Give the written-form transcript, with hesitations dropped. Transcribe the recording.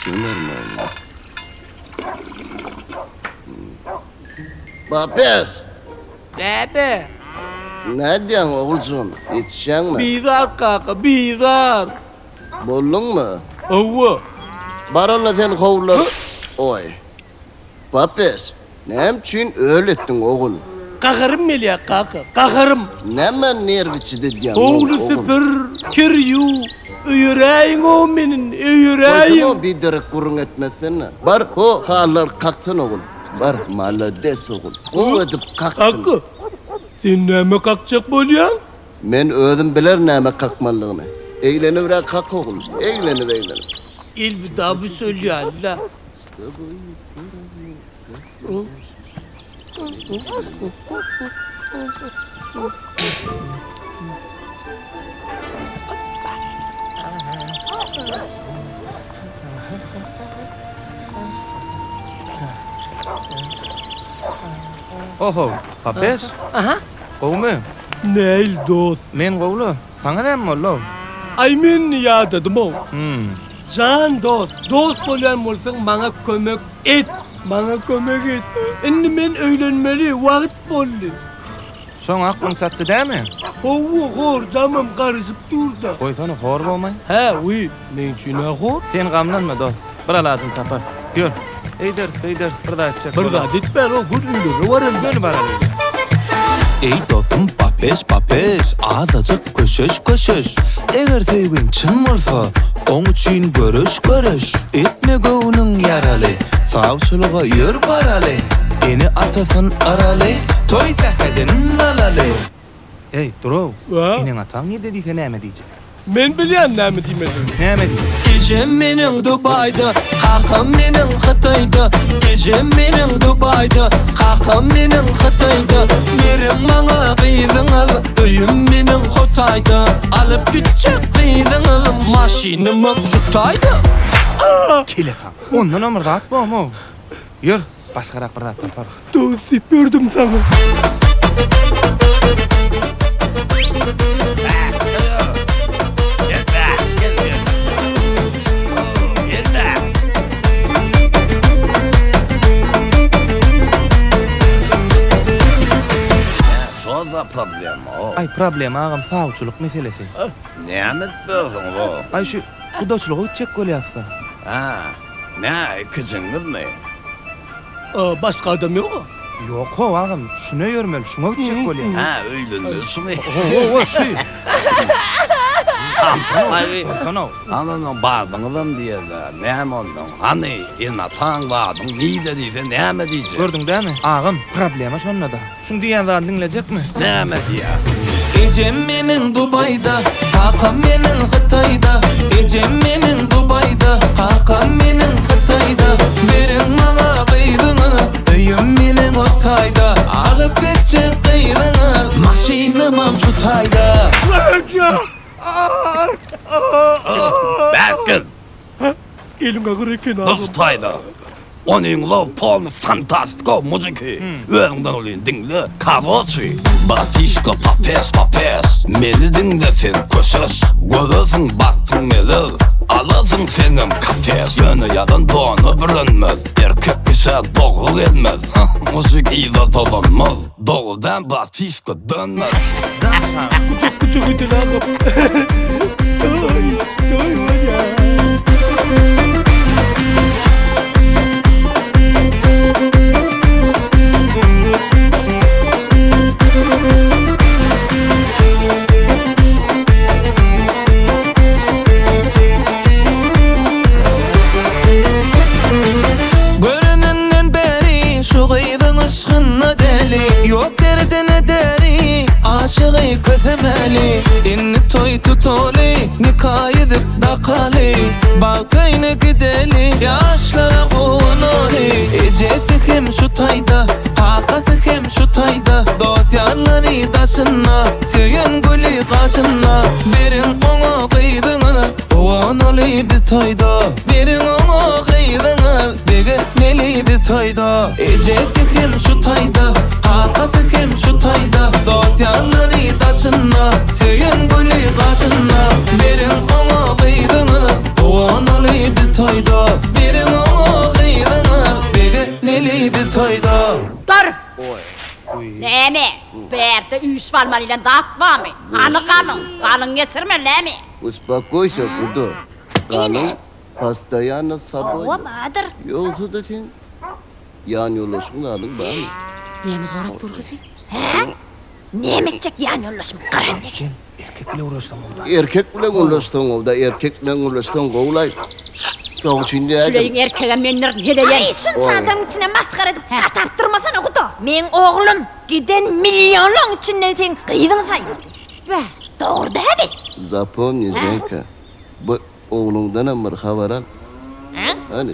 Sınırmayın. Papes, Dede. ne diyorsun oğulsun? Yetişen mi? Bizar kaka, bizar. Buldun mu? Ova. Baronla sen kovulur. Oy. Papes, ne için öğrettin oğul? Kakarım meliya kaka, kakarım. Nemen nerviçi dediğin Oğlu sıfır, kiriyu. Yüreğin o menin, yüreğin. Koysana bir direk kurun etmesene. Bar o halar kalksın oğul. Bar malades oğul. O edip kalksın. Kaka. Sen neme kalkacak bolyan? Men özüm biler neme kalkmalığını. Eğlenivre kalk oğul. Eğlenip. İlbi daha bir söylüyor Allah. Oho, papes. Aha. Kovme. Neil dost. Men kovlu. Sana ne mi oldu? Aymen ya dedim o. Can Hmm. dost olan olsan bana kömek et. Bana kömek et. Şimdi men öğlenmeli, vakit boldu. Son aklın sattı değil mi? Ovu hor, tamam karışıp durdu. Koysana hor olmay. He, uy, men içine hor. Sen gamlanma dost. Bıra lazım tapar. Gör. Eydir. Bir daha çek. Bir daha dit ben o good ünlü varım. Gör bana. Ey dostum papes azıcık köşüş Eğer sevgin çın varsa onun için görüş Etme gönlün yaralı Savçılığa yür paralı Eni atasın aralı Toy sehedin alalı Ey Duro. Ha? İnin atan ne dediyse ne mi diyecek? Men bilyen ne mi demedim. Ne mi diyecek? Gecem mening Dubayda, kakam mening Xitoyda. Gecem mening Dubayda, kakam mening Xitoyda. Mening manga qiydiňiz, öýüm mening Xotayda. Alyp gitjek qiydiňiz, maşinam şu tayda. Kilefam. Ondan ömür rahat mu? Yür. Başkarak bir daha tapar. Dost süpürdüm sana. Soza problem o. Ay problem ağam savçılık meselesi. Nemet böldün o. Ay şu kudaçlığı uçacak gol yazsa. Ha. Ne kıcınız mı? Başka adam yok mu? Yok o ağam. Şuna yürmeli. Şuna uçacak gol yazsa. Ha öylünüz mü? O şu. Ay. Sana. Ananın bağdınızım diyorlar. Ne mi oldun? Hani inatan bağdın. Ne dediyse ne mi diyecek? Gördün değil mi? Ağam problema şonda da. Şunu diyen var dinleyecek mi? Ne mi diyor? Gecem mening Dubayda, kakam mening Xitoyda. Gecem mening Dubayda, kakam mening Xitoyda. Mening manga qiydiňiz, öýüm mening Xotayda. Alyp gitjek qiydiňiz, maşinam şu tayda. Bakın. Elim ağrırken ağam. Lıftayda. Onun lov polny fantastiko muziki. Öňden olýan dinle kavoçy. Batişko papes. Meni dinle sen köşüş. Gözüň baktın meli. Alasın senem kates. Ýöne ýadan donu bilinmez. Erkek kişi doğul gelmez. Muzik ýa dolanmaz. Doğuldan batişko dönmez. Kucak edin ağam. Doy var ya. Görünenden beri şu qiydiňiz şynna deli. Yok derdine deri, aşıgy kötemeli. Inni toy tutuli, nikah edip daqali. Bagtyny gideli, yaşlara qonuli. Ejesi hem şu tayda, hakatı hem şu tayda. Dosyanlary daşynna, söýen guli gaşynna. Berin oňa qiydiňiz, oňalydy toyda. Berin oňa qiydiňiz, begeneliydi toyda. Ejesi hem şu tayda, hakatı hem şu tayda. Dosyanlary daşynna, söýen guli gaşynna. Berin oňa qiydiňiz, oňalydy toyda. Evde üç varmanıyla dağıtma mı? Kanın getirme ne mi? Uspokойся, Kudu. Kanun hastayana Ova sabah. Bahadır. Yoksa da sen yan yollaşını alın bari. Neyimiz var dur kızı? He? Ne edecek yani yollaşma? Karanlık. Erkek bile uğraştım orada. Erkek bilen ulaştın orada, erkek bilen ulaştın kovulay. Çok içinde Şulayın erkeğe menler hedeyen. Şunca adam içine maskara edip katap durmasana kutu. Men oğlum giden milyonun içinden sen kıydın sayılır. Ve doğru değil mi? Zapomni, Zenka. Bu oğlundan amır havaran. He? Hani?